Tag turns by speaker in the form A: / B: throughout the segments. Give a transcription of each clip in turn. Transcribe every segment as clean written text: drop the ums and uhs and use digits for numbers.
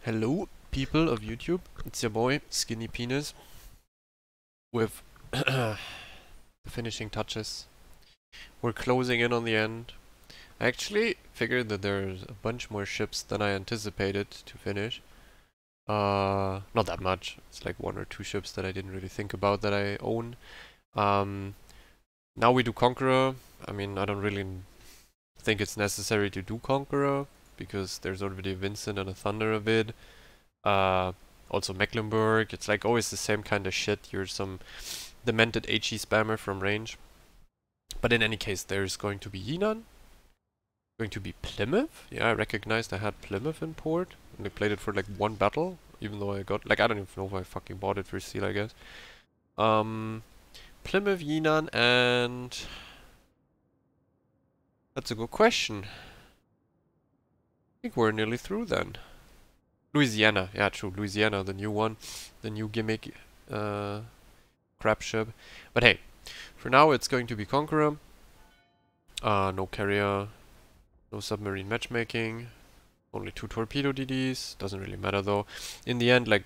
A: Hello, people of YouTube. It's your boy, Skinny Penis, with the finishing touches. We're closing in on the end. I actually figured that there's a bunch more ships than I anticipated to finish. Not that much. It's like one or two ships that I didn't really think about that I own. Um, Now we do Conqueror. I mean, I don't really think it's necessary to do Conqueror, because there's already a Vincent and a Thunder a bit. Uh, Also Mecklenburg, it's like always the same kind of shit. You're some demented HE spammer from range. But in any case, there's going to be Yinan, going to be Plymouth. Yeah, I recognized I had Plymouth in port, and I played it for like one battle, even though I got, like, I don't even know if I fucking bought it for seal, I guess. Plymouth, Yinan, and... That's a good question. I think we're nearly through then. Louisiana, yeah, true. Louisiana, the new one, the new gimmick crap ship. But hey, for now it's going to be Conqueror. No carrier, no submarine matchmaking, only 2 torpedo DDs. Doesn't really matter though. In the end, like,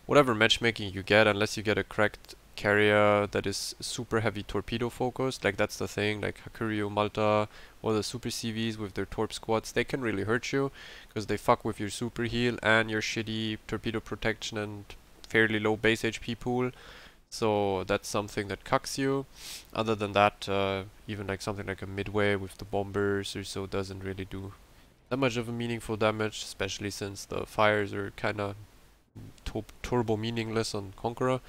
A: whatever matchmaking you get, unless you get a cracked carrier that is super heavy torpedo focused, like that's the thing, like Hakurio, Malta, or the super CVs with their torp squads, they can really hurt you, because they fuck with your super heal and your shitty torpedo protection and fairly low base HP pool. So that's something that cucks you. Other than that, even like something like a Midway with the bombers or so doesn't really do that much of a meaningful damage, especially since the fires are kinda turbo meaningless on Conqueror.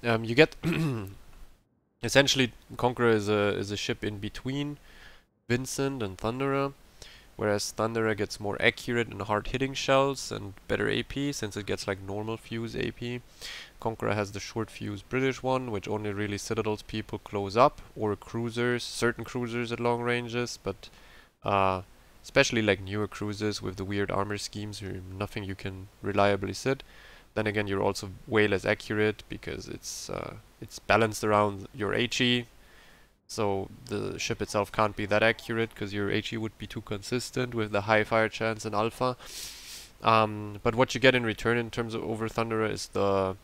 A: You get essentially Conqueror is a ship in between Vincent and Thunderer, whereas Thunderer gets more accurate and hard hitting shells and better AP since it gets like normal fuse AP. Conqueror has the short fuse British one, which only really Citadels people close up, or cruisers, certain cruisers at long ranges, but especially like newer cruisers with the weird armor schemes where nothing you can reliably sit. Then again, you're also way less accurate because it's balanced around your HE, so the ship itself can't be that accurate because your HE would be too consistent with the high fire chance and alpha. But what you get in return in terms of over Thunderer is the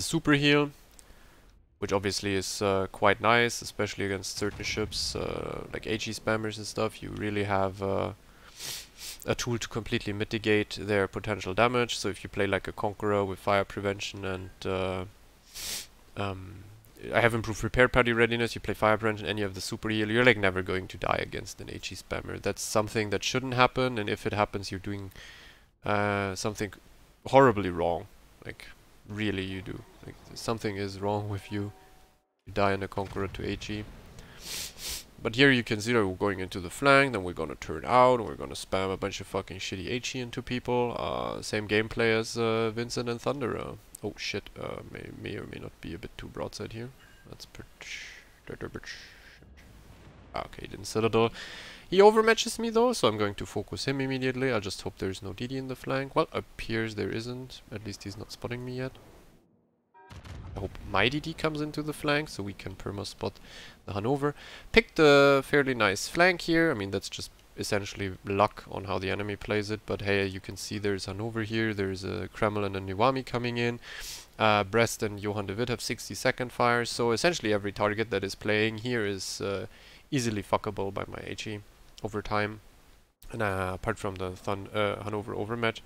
A: super heal, which obviously is quite nice, especially against certain ships like HE spammers and stuff. You really have a tool to completely mitigate their potential damage. So if you play like a Conqueror with fire prevention and I have improved repair party readiness, you play fire prevention and you have the super heal, you're like never going to die against an HE spammer. That's something that shouldn't happen, and if it happens, you're doing something horribly wrong. Like, really you do. Like, something is wrong with you. You die in a Conqueror to HE. But here you can see that we're going into the flank, then we're gonna turn out, and we're gonna spam a bunch of fucking shitty HE into people. Same gameplay as Vincent and Thunderer. Oh shit, may or may not be a bit too broadside here. That's okay, didn't Citadel. He overmatches me though, so I'm going to focus him immediately. I just hope there's no DD in the flank. Well, appears there isn't. At least he's not spotting me yet. I hope my DD comes into the flank so we can perma spot the Hanover. Picked a fairly nice flank here. I mean, that's just essentially luck on how the enemy plays it. But hey, you can see there's Hanover here. There's a Kreml and a Niwami coming in. Brest and Johann de Witt have 60-second fires. So essentially every target that is playing here is easily fuckable by my HE over time. And apart from the Hanover overmatch,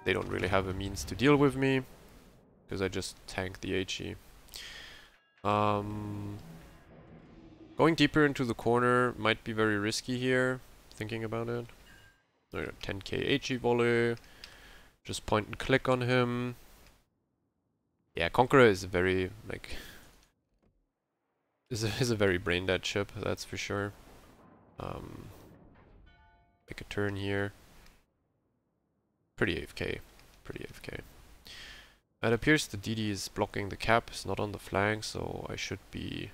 A: they don't really have a means to deal with me, because I just tanked the HE. Going deeper into the corner might be very risky here, thinking about it. 10k HE volley, just point and click on him. Yeah, Conqueror is a very, like, is a very brain dead ship, that's for sure. Make a turn here. Pretty AFK, pretty AFK. It appears the DD is blocking the cap, it's not on the flank, so I should be...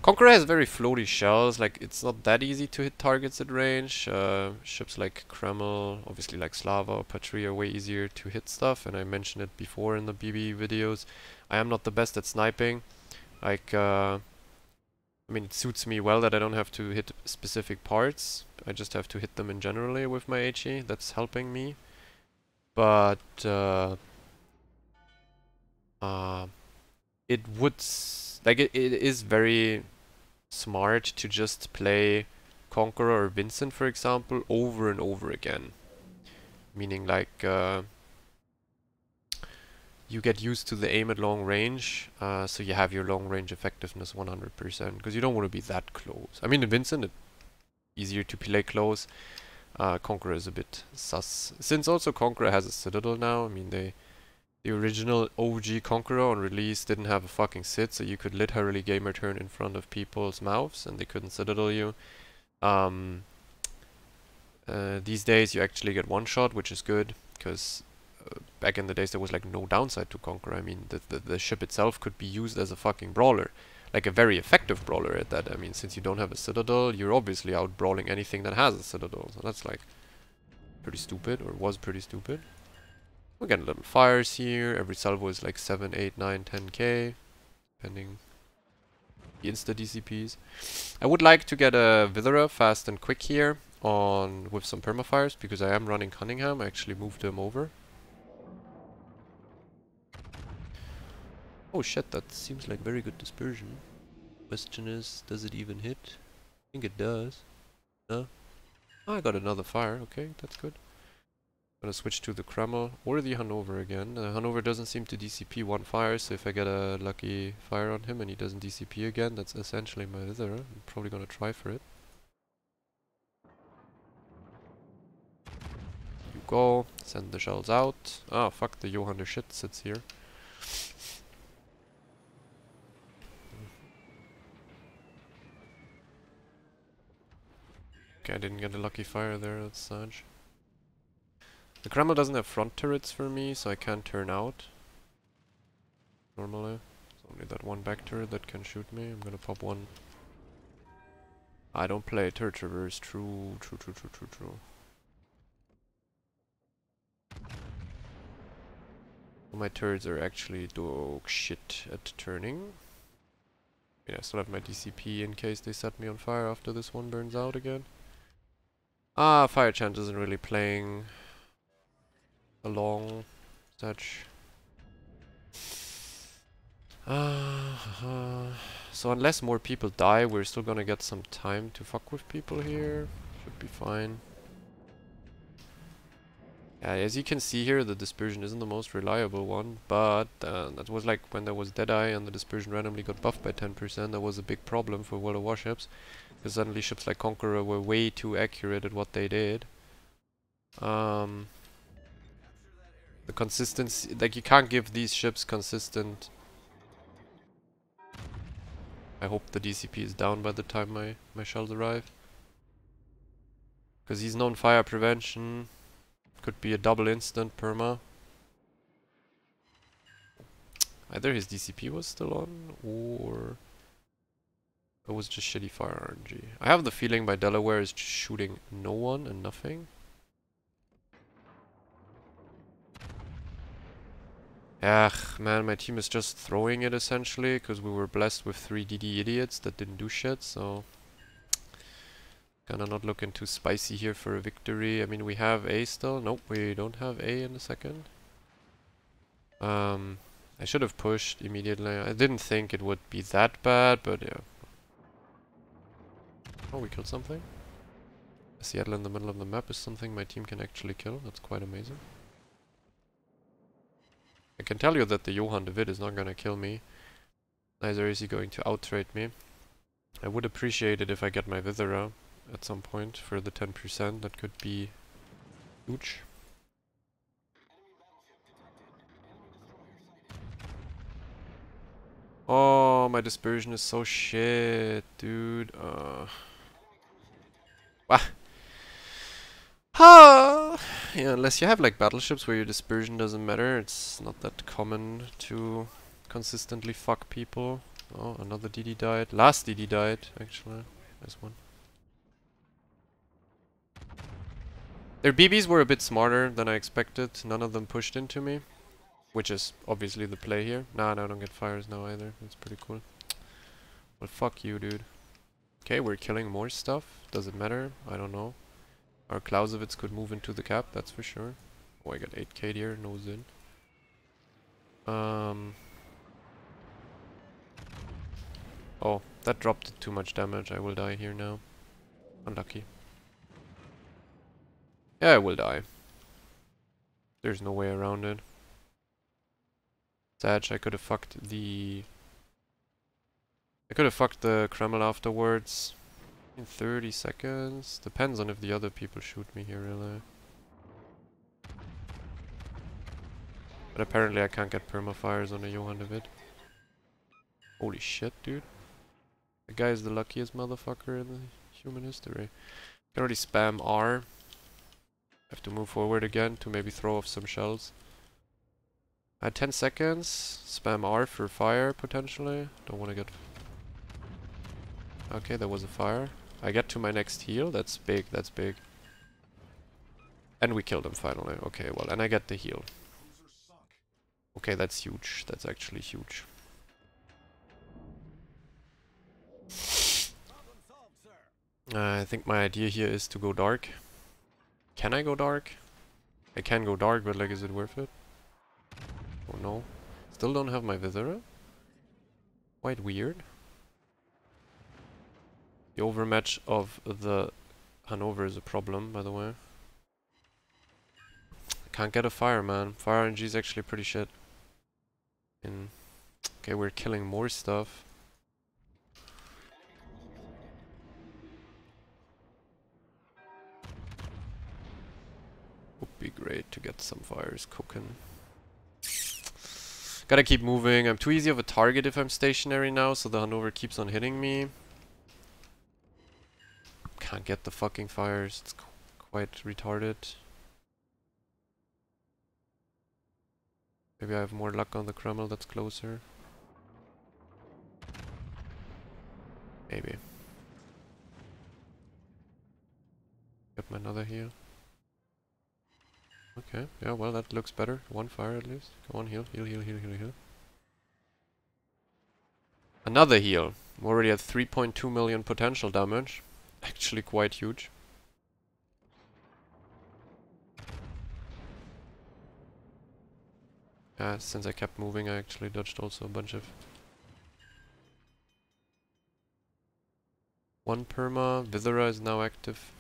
A: Conqueror has very floaty shells, like it's not that easy to hit targets at range. Ships like Kreml, obviously like Slava or Patria are way easier to hit stuff, and I mentioned it before in the BB videos. I am not the best at sniping. Like, I mean, it suits me well that I don't have to hit specific parts, I just have to hit them in generally with my HE. That's helping me. But it would it is very smart to just play Conqueror or Vincent, for example, over and over again. Meaning like you get used to the aim at long range, so you have your long range effectiveness 100%, because you don't want to be that close. I mean, in Vincent, it's easier to play close. Conqueror is a bit sus. Since also Conqueror has a Citadel now, I mean, the original OG Conqueror on release didn't have a fucking sit, so you could literally gamer turn in front of people's mouths and they couldn't Citadel you. These days you actually get one shot, which is good, because back in the days there was like no downside to Conqueror. I mean, the ship itself could be used as a fucking brawler. Like a very effective brawler at that. I mean, since you don't have a Citadel, you're obviously out brawling anything that has a Citadel. So that's like pretty stupid, or was pretty stupid. We're getting little fires here. Every salvo is like 7, 8, 9, 10k, depending the insta DCPs. I would like to get a Vithera fast and quick here on with some permafires, because I am running Cunningham. I actually moved him over. Oh shit, that seems like very good dispersion. Question is, does it even hit? I think it does. No? Oh, I got another fire. Okay, that's good. Gonna switch to the Kreml or the Hanover again. Hanover doesn't seem to DCP one fire, so if I get a lucky fire on him and he doesn't DCP again, that's essentially my Vithera. I'm probably gonna try for it. You go, send the shells out. Ah, fuck, the Johann shit sits here. Okay, I didn't get a lucky fire there, that's sad. The Kreml doesn't have front turrets for me, so I can't turn out. Normally. It's only that one back turret that can shoot me. I'm gonna pop one. I don't play turret traverse. True. My turrets are actually dog shit at turning. Yeah, I still have my DCP in case they set me on fire after this one burns out again. Ah, Fire Chant isn't really playing along such. So unless more people die, we're still gonna get some time to fuck with people here. Should be fine. Yeah, as you can see here, the dispersion isn't the most reliable one, but that was like when there was Deadeye and the dispersion randomly got buffed by 10%. That was a big problem for World of Warships, because suddenly ships like Conqueror were way too accurate at what they did. The consistency, like you can't give these ships consistent. I hope the DCP is down by the time my shells arrive, because he's known fire prevention. Could be a double instant perma. Either his DCP was still on, or it was just shitty fire RNG. I have the feeling my Delaware is just shooting no one and nothing. Ugh, man, my team is just throwing it essentially, because we were blessed with 3 DD idiots that didn't do shit, so kinda not looking too spicy here for a victory. I mean, we have A still. Nope, we don't have A in a second. I should have pushed immediately. I didn't think it would be that bad, but yeah. Oh, we killed something. Seattle in the middle of the map is something my team can actually kill. That's quite amazing. I can tell you that the Johann de Witt is not gonna kill me. Neither is he going to out-trade me. I would appreciate it if I get my Vithera at some point for the 10%. That could be huge. Oh, my dispersion is so shit, dude. Yeah, unless you have like battleships where your dispersion doesn't matter, it's not that common to consistently fuck people. Oh, another DD died. Last DD died, actually. There's one. Their BBs were a bit smarter than I expected. None of them pushed into me, which is obviously the play here. Nah, no, I don't get fires now either. That's pretty cool. Well, fuck you, dude. Okay, we're killing more stuff. Does it matter? I don't know. Our Clausewitz could move into the cap, that's for sure. Oh, I got 8k here, no Zin. Oh, that dropped too much damage. I will die here now. Unlucky. Yeah, I will die. There's no way around it. Sad, I could have fucked the... I could have fucked the Kreml afterwards. In 30 seconds. Depends on if the other people shoot me here, really. But apparently I can't get permafires on a Johann David. Holy shit, dude. The guy is the luckiest motherfucker in the human history. Can already spam R. Have to move forward again to maybe throw off some shells. I had 10 seconds. Spam R for fire, potentially. Don't want to get... Okay, there was a fire. I get to my next heal. That's big, that's big. And we killed him finally. Okay, well, and I get the heal. Okay, that's huge. That's actually huge. I think my idea here is to go dark. Can I go dark? I can go dark, but like, is it worth it? Oh no. Still don't have my Viscera? Quite weird. The overmatch of the Hanover is a problem, by the way. I can't get a fire, man. Fire RNG is actually pretty shit. Okay, we're killing more stuff. Would be great to get some fires cooking. Gotta keep moving. I'm too easy of a target if I'm stationary now, so the Hanover keeps on hitting me. Can't get the fucking fires. It's quite retarded. Maybe I have more luck on the Kreml that's closer. Maybe. Get my another heal. Okay, yeah, well, that looks better. One fire at least. Come on, heal, heal, heal, heal, heal, heal. Another heal. I'm already at 3.2 million potential damage. Actually quite huge. Yeah, since I kept moving, I actually dodged also a bunch of... One perma. Viscera is now active.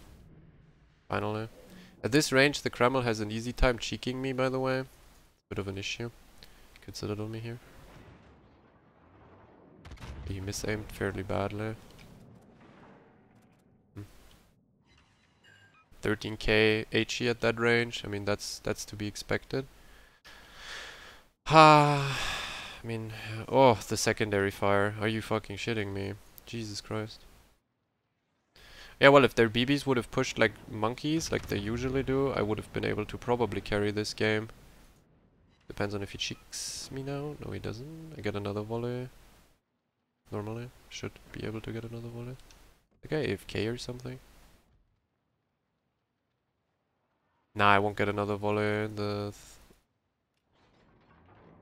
A: Finally. At this range, the Kreml has an easy time cheeking me, by the way. Bit of an issue. Could citadel me here. He misaimed fairly badly. 13k HE at that range. I mean, that's to be expected. I mean, oh, the secondary fire. Are you fucking shitting me? Jesus Christ. Yeah, well, if their BBs would have pushed like monkeys, like they usually do, I would have been able to probably carry this game. Depends on if he cheeks me now. No, he doesn't. I get another volley. Normally, should be able to get another volley. The guy AFK or something. Nah, I won't get another volley.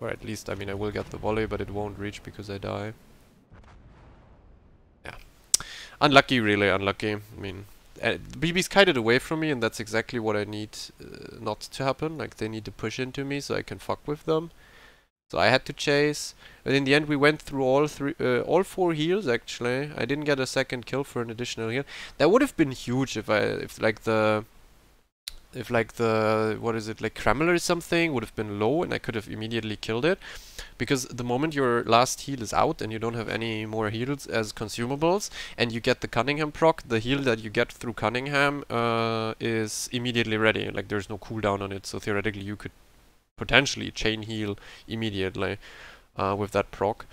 A: Or at least, I mean, I will get the volley, but it won't reach because I die. Yeah. Unlucky, really unlucky. I mean, the BB's kited away from me, and that's exactly what I need not to happen. Like, they need to push into me so I can fuck with them. So I had to chase. But in the end, we went through all 4 heals, actually. I didn't get a second kill for an additional heal. That would have been huge if like the what is it, like Kreml or something would have been low and I could have immediately killed it. Because the moment your last heal is out and you don't have any more heals as consumables and you get the Cunningham proc, the heal that you get through Cunningham is immediately ready. Like, there's no cooldown on it, so theoretically you could potentially chain heal immediately with that proc.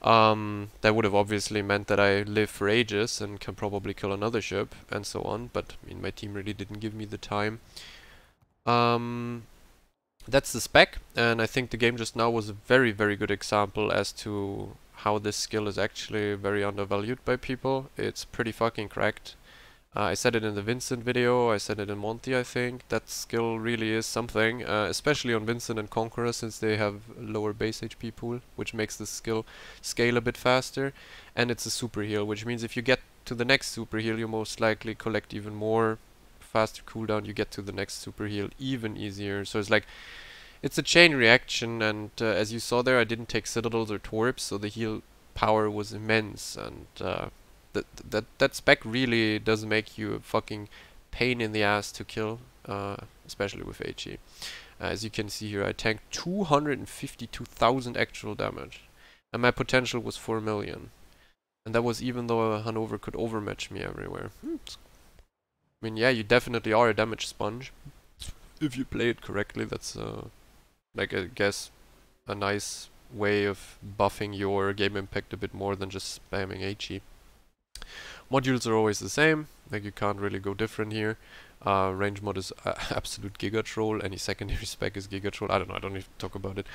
A: That would have obviously meant that I live for ages and can probably kill another ship and so on, but I mean, my team really didn't give me the time. That's the spec, and I think the game just now was a very, very good example as to how this skill is actually very undervalued by people. It's pretty fucking cracked. I said it in the Vincent video, I said it in Monty, I think. That skill really is something, especially on Vincent and Conqueror, since they have lower base HP pool, which makes the skill scale a bit faster. And it's a super heal, which means if you get to the next super heal, you most likely collect even more. Faster cooldown, you get to the next super heal even easier. So it's like, it's a chain reaction, and as you saw there, I didn't take Citadels or Torps, so the heal power was immense, and that spec really does make you a fucking pain in the ass to kill, especially with HE. As you can see here, I tanked 252,000 actual damage, and my potential was 4 million. And that was even though Hanover could overmatch me everywhere. I mean, yeah, you definitely are a damage sponge. If you play it correctly, that's like, I guess, a nice way of buffing your game impact a bit more than just spamming HE. Modules are always the same, like you can't really go different here. Range mod is absolute Giga Troll, any secondary spec is Giga Troll, I don't know, I don't need to talk about it.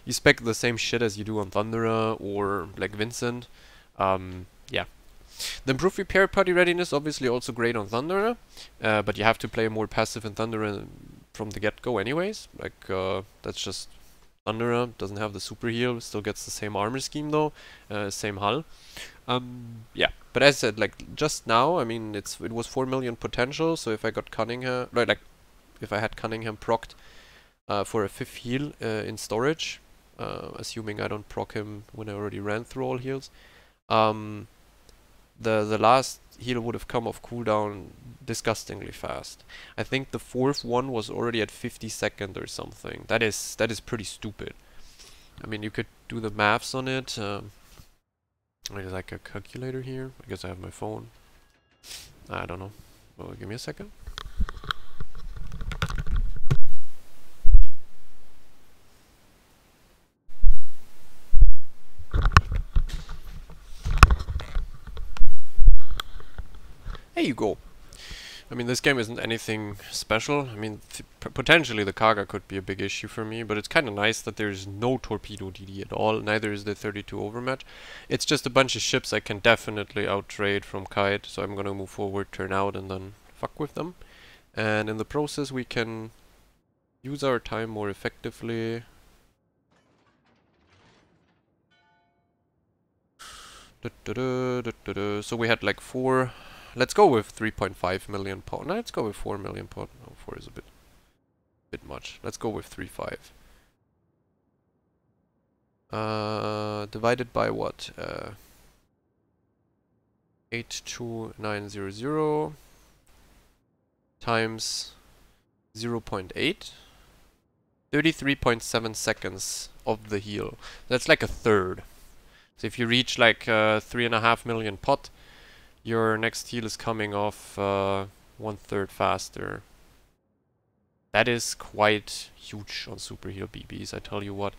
A: You spec the same shit as you do on Thunderer or like Vincent. Yeah. The improved repair party readiness obviously also great on Thunderer, but you have to play more passive in Thunderer from the get-go anyways. Like, that's just Thunderer, doesn't have the super heal, still gets the same armor scheme though, same hull. Yeah, but as I said, like, just now, I mean, it was 4 million potential, so if I got Cunningham, right, like, if I had Cunningham procced for a 5th heal in storage, assuming I don't proc him when I already ran through all heals, the last heal would have come off cooldown disgustingly fast. I think the 4th one was already at 50 seconds or something. That is pretty stupid. I mean, you could do the maths on it. There's like a calculator here. I guess I have my phone. I don't know. Well, give me a second. There you go. I mean, this game isn't anything special. I mean, potentially the Kaga could be a big issue for me, but it's kind of nice that there's no torpedo DD at all. Neither is the 32 overmatch. It's just a bunch of ships I can definitely outtrade from Kite, so I'm gonna move forward, turn out, and then fuck with them. And in the process, we can use our time more effectively. So we had like 4. Let's go with 3.5 million pot. No, let's go with 4 million pot. No, 4 is a bit much. Let's go with 3.5. Divided by what? 82900 times 0.8. 33.7 seconds of the heal. That's like a third. So if you reach like 3.5 million pot, your next heal is coming off 1/3 faster. That is quite huge on super heal BBs, I tell you what.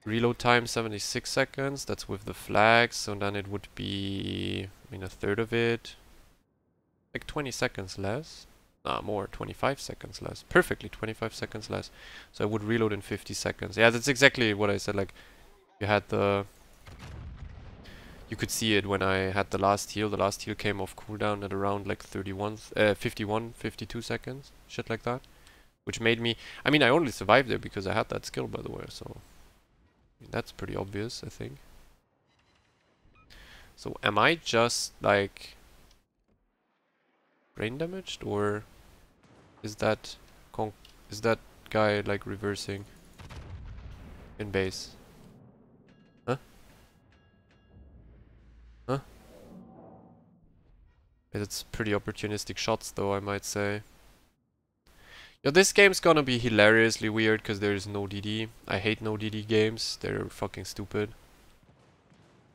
A: Reload time 76 seconds, that's with the flags, so then it would be, I mean, a third of it. Like 20 seconds less. Nah, more, 25 seconds less. Perfectly 25 seconds less. So I would reload in 50 seconds. Yeah, that's exactly what I said, like, you had the... You could see it when I had the last heal. The last heal came off cooldown at around like 51, 52 seconds. Shit like that. Which made me... I mean, I only survived there because I had that skill, by the way, so... I mean, that's pretty obvious, I think. So, am I just, like... brain damaged? Or... is that... is that guy, like, reversing? In base? Huh? Huh? It's pretty opportunistic shots though, I might say. Yeah, this game's gonna be hilariously weird because there is no DD. I hate no DD games, they're fucking stupid.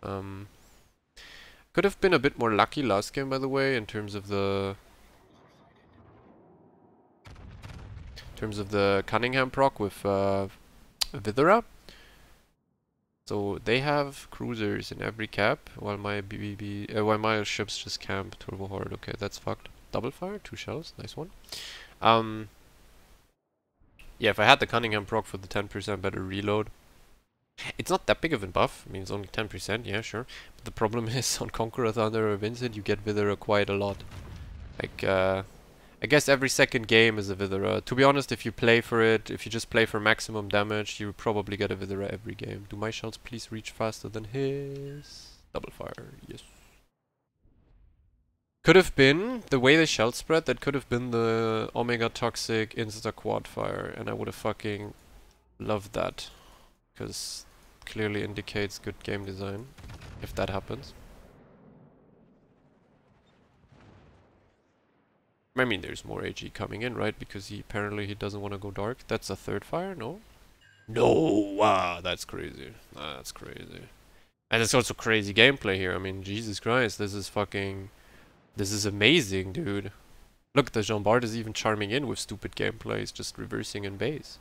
A: Could have been a bit more lucky last game, by the way, in terms of the... Cunningham proc with Vithera. So they have cruisers in every cap, while my while my ships just camp turbo hard. Okay, that's fucked. Double fire, 2 shells, nice one. Yeah, if I had the Cunningham proc for the 10% better reload, it's not that big of a buff. I mean, it's only 10%, yeah, sure. But the problem is on Conqueror, Thunder, or Vincent, you get Vithera quite a lot. Like, I guess every second game is a Withera. To be honest, if you play for it, if you just play for maximum damage, you probably get a Withera every game. Do my shells please reach faster than his? Double fire, yes. Could have been, the way they shell spread, that could have been the Omega Toxic Insta Quad Fire, and I would have fucking loved that. Because clearly indicates good game design, if that happens. I mean, there's more AG coming in, right? Because apparently he doesn't want to go dark. That's a third fire, no? No! Wow, that's crazy. That's crazy. And it's also crazy gameplay here. I mean, Jesus Christ, this is fucking... This is amazing, dude. Look, the Jean Bart is even charming in with stupid gameplay. He's just reversing in base.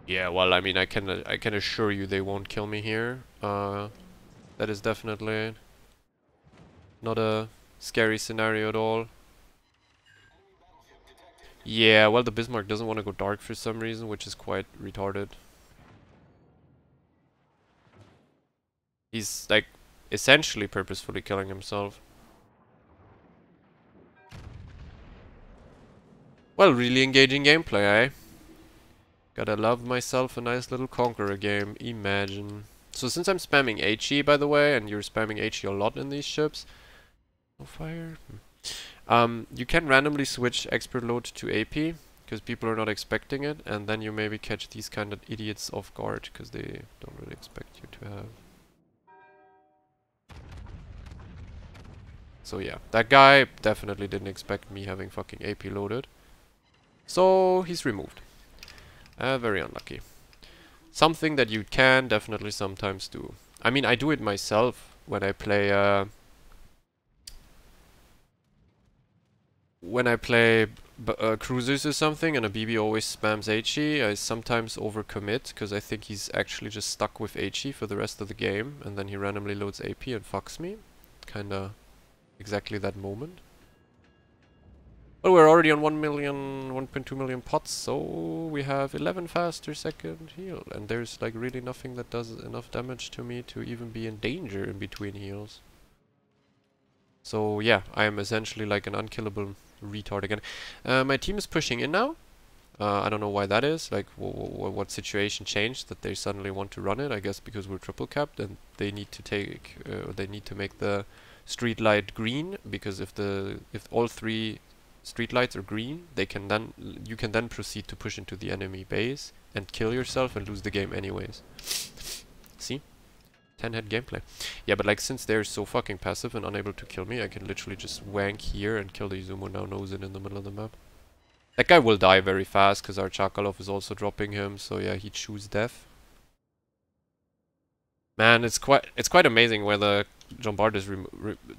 A: Yeah, well, I mean, I can assure you they won't kill me here. That is definitely not a scary scenario at all. Yeah, well, the Bismarck doesn't want to go dark for some reason, which is quite retarded. He's, like, essentially purposefully killing himself. Well, really engaging gameplay, eh? Gotta love myself a nice little Conqueror game, imagine. So since I'm spamming HE, by the way, and you're spamming HE a lot in these ships... No fire? You can randomly switch expert load to AP, because people are not expecting it, and then you maybe catch these kind of idiots off guard, because they don't really expect you to have. So yeah, that guy definitely didn't expect me having fucking AP loaded. So he's removed. Very unlucky. Something that you can definitely sometimes do. I mean, I do it myself when I play cruisers or something, and a BB always spams HE. I sometimes overcommit because I think he's actually just stuck with HE for the rest of the game, and then he randomly loads AP and fucks me. Kinda exactly that moment. Well, we're already on 1.2 million pots, so we have 11 faster second heal, and there's like really nothing that does enough damage to me to even be in danger in between heals. So yeah, I am essentially like an unkillable retard again. My team is pushing in now. I don't know why that is, like what situation changed that they suddenly want to run it. I guess because we're triple capped and they need to take, they need to make the street light green, because if all three street lights are green, you can then proceed to push into the enemy base and kill yourself and lose the game anyways. See? 10-head gameplay. Yeah, but like since they're so fucking passive and unable to kill me, I can literally just wank here and kill the Izumo now Nozin in the middle of the map. That guy will die very fast because our Chakalov is also dropping him, so yeah, he chooses death. Man, it's quite amazing where the Jean Bart is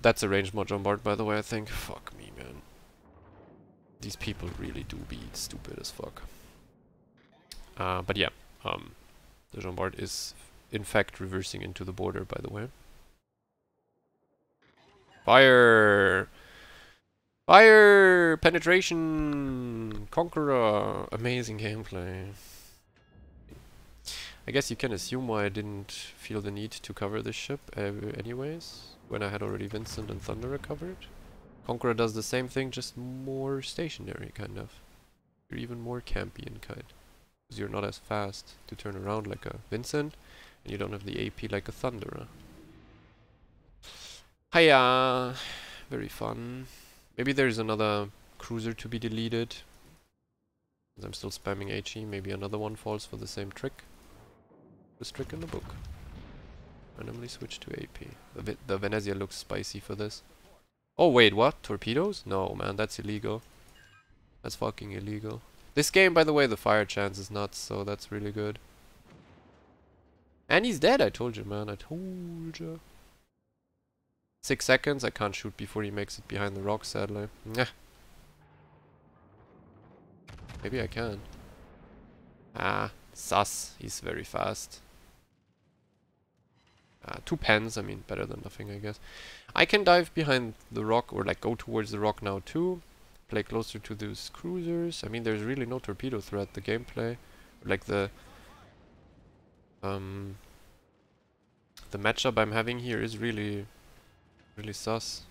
A: that's a range mod Jean Bart, by the way, I think. Fuck me, man. These people really do be stupid as fuck. But yeah, the Jean Bart is in fact reversing into the border, by the way. Fire! Fire! Penetration! Conqueror! Amazing gameplay. I guess you can assume why I didn't feel the need to cover this ship anyways, when I had already Vincent and Thunderer covered. Conqueror does the same thing, just more stationary, kind of. You're even more campy and kind. Because you're not as fast to turn around like a Vincent, and you don't have the AP like a Thunderer. Hiya! Very fun. Maybe there's another cruiser to be deleted. I'm still spamming HE, maybe another one falls for the same trick. This trick in the book. Randomly switch to AP. The Venezia looks spicy for this. Oh wait, what? Torpedoes? No man, that's illegal. That's fucking illegal. This game, by the way, the fire chance is nuts, so that's really good. And he's dead, I told you, man. I told you. 6 seconds, I can't shoot before he makes it behind the rock, sadly. Nah. Maybe I can. Ah, sus. He's very fast. 2 pens, I mean, better than nothing, I guess. I can dive behind the rock, or like go towards the rock now too. Play closer to those cruisers. I mean, there's really no torpedo threat, the gameplay. Like the matchup I'm having here is really sus.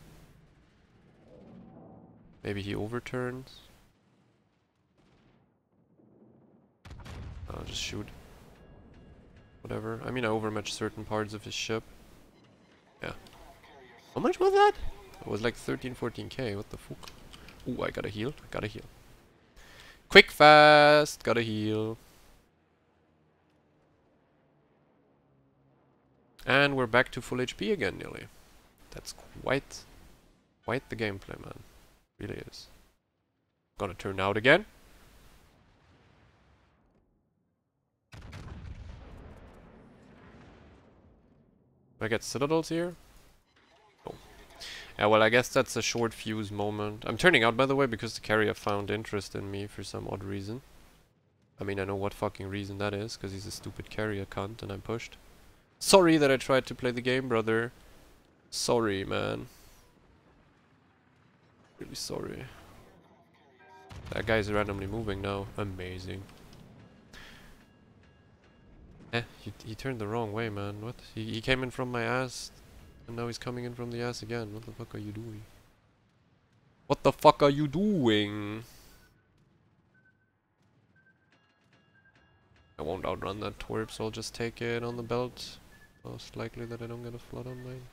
A: Maybe he overturns. I'll just shoot. Whatever. I mean, I overmatched certain parts of his ship. Yeah. How much was that? It was like 13, 14k. What the fuck? Ooh, I gotta heal. I gotta heal. Quick, fast. Gotta heal. And we're back to full HP again, nearly. That's quite the gameplay, man. Really is. Gonna turn out again. I get citadels here? Oh. Yeah, well, I guess that's a short fuse moment. I'm turning out, by the way, because the carrier found interest in me for some odd reason. I mean, I know what fucking reason that is, because he's a stupid carrier cunt and I'm pushed. Sorry that I tried to play the game, brother. Sorry, man. Really sorry. That guy's randomly moving now. Amazing. He turned the wrong way, man. What? He came in from my ass, and now he's coming in from the ass again. What the fuck are you doing? What the fuck are you doing? I won't outrun that twerp, so I'll just take it on the belt. Most likely that I don't get a flood on mine.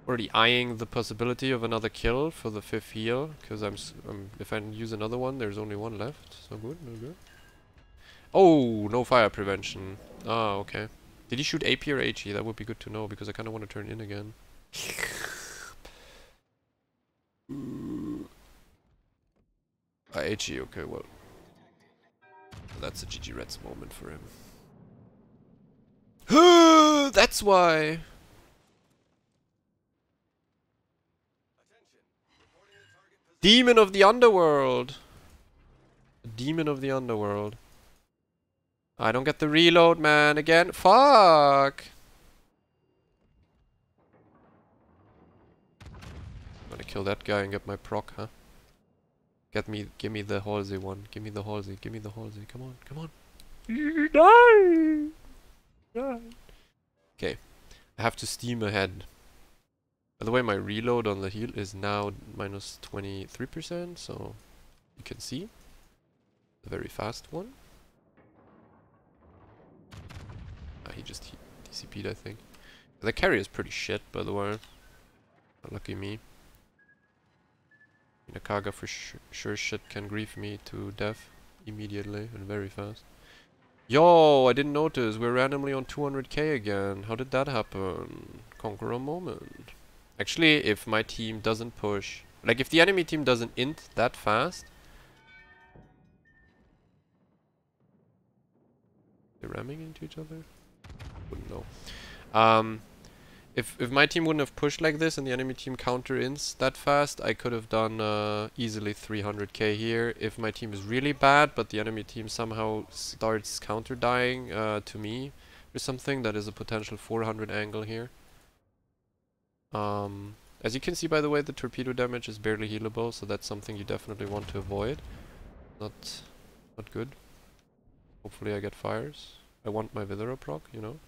A: Already eyeing the possibility of another kill for the 5th heal, because if I use another one, there's only one left. So good, no good. Oh, no fire prevention. Ah, okay. Did he shoot AP or HE? That would be good to know, because I kind of want to turn in again. HE, okay, well. That's a GG Reds moment for him. That's why! Demon of the Underworld! Demon of the Underworld. I don't get the reload, man, again. Fuck! I'm gonna kill that guy and get my proc, huh? Give me the Halsey one. Give me the Halsey. Give me the Halsey. Come on, come on. Die! Die! Okay. I have to steam ahead. By the way, my reload on the heal is now minus 23%, so you can see. A very fast one. Ah, he just DCP'd, I think. The carrier is pretty shit, by the way. Lucky me. Nakaga for sure shit can grief me to death immediately and very fast. Yo, I didn't notice. We're randomly on 200k again. How did that happen? Conqueror moment. Actually, if my team doesn't push... Like, if the enemy team doesn't int that fast... They're ramming into each other? Wouldn't know. If my team wouldn't have pushed like this and the enemy team counter-ints that fast, I could have done easily 300k here. If my team is really bad, but the enemy team somehow starts counter-dying to me or something, that is a potential 400 angle here. As you can see, by the way, the torpedo damage is barely healable, so that's something you definitely want to avoid. Not good. Hopefully I get fires. I want my Withera proc, you know.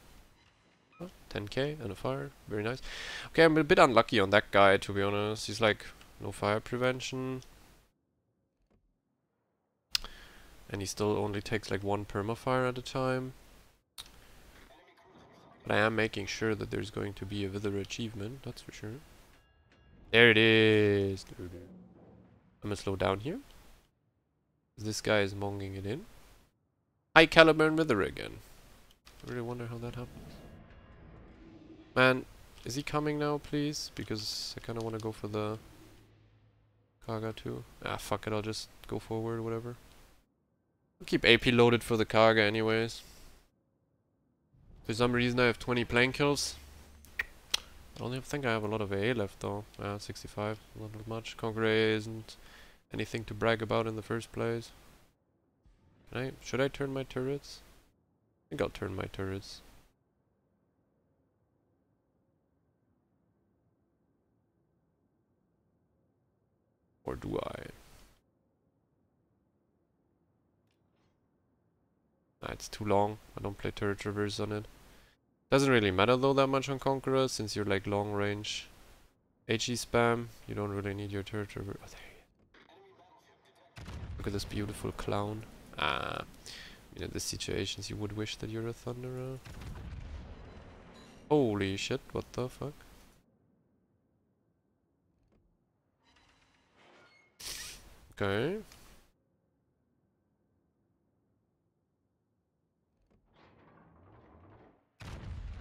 A: 10k and a fire, very nice. Okay, I'm a bit unlucky on that guy, to be honest. He's like, no fire prevention. And he still only takes like 1 permafire at a time. But I am making sure that there's going to be a Wither achievement, that's for sure. There it is! I'm gonna slow down here. This guy is monging it in. High caliber and Wither again. I really wonder how that happens. Man, is he coming now, please? Because I kind of want to go for the Kaga too. Ah, fuck it, I'll just go forward, whatever. I'll keep AP loaded for the Kaga anyways. For some reason I have 20 plane kills. I don't even think I have a lot of AA left though. 65, not much. Conqueror AA isn't anything to brag about in the first place. Should I turn my turrets? I think I'll turn my turrets. Or do I? Nah, it's too long. I don't play turret traverse on it. Doesn't really matter though that much on Conqueror, since you're like long range. HE spam. You don't really need your turret. Oh, there you go. Look at this beautiful clown. Ah, you know, the situations you would wish that you're a Thunderer. Holy shit! What the fuck? Okay.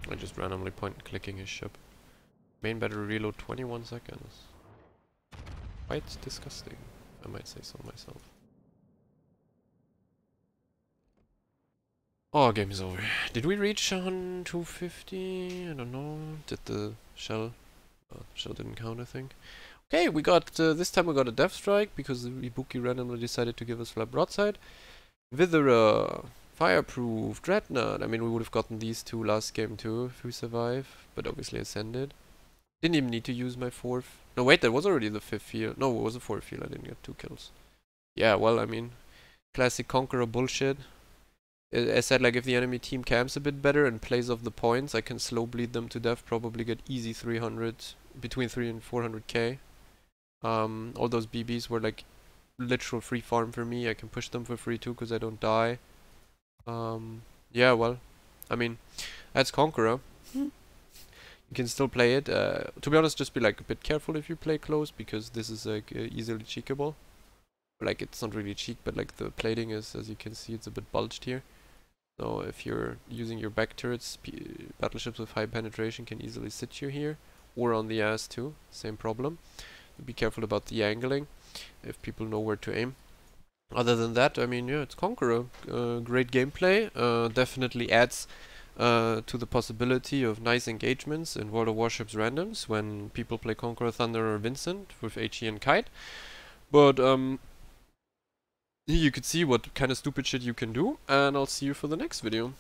A: I just randomly point clicking his ship. Main battery reload 21 seconds. Quite disgusting, I might say so myself. Oh, game is over. Did we reach on 250? I don't know. Did the shell? Shell didn't count, I think. Okay, we got, this time we got a Death Strike, because the Ibuki randomly decided to give us flat broadside. Witherer, Fireproof, Dreadnought. I mean, we would have gotten these two last game too, if we survive, but obviously Ascended. Didn't even need to use my fourth. No, wait, that was already the fifth field. No, it was the fourth field, I didn't get 2 kills. Yeah, well, I mean, classic Conqueror bullshit. I said, like, if the enemy team camps a bit better and plays off the points, I can slow bleed them to death, probably get easy 300, between 3 and 400k. All those BBs were, like, literal free farm for me. I can push them for free too, because I don't die. Yeah, well, I mean, that's Conqueror. You can still play it. To be honest, just be, like, a bit careful if you play close, because this is, like, easily cheekable. Like, it's not really cheek, but, like, the plating is, as you can see, it's a bit bulged here. So if you're using your back turrets, battleships with high penetration can easily sit you here, or on the ass too, same problem. Be careful about the angling, if people know where to aim. Other than that, I mean, yeah, it's Conqueror. Great gameplay, definitely adds to the possibility of nice engagements in World of Warships randoms when people play Conqueror, Thunder or Vincent with HE and Kite. But you could see what kind of stupid shit you can do, and I'll see you for the next video.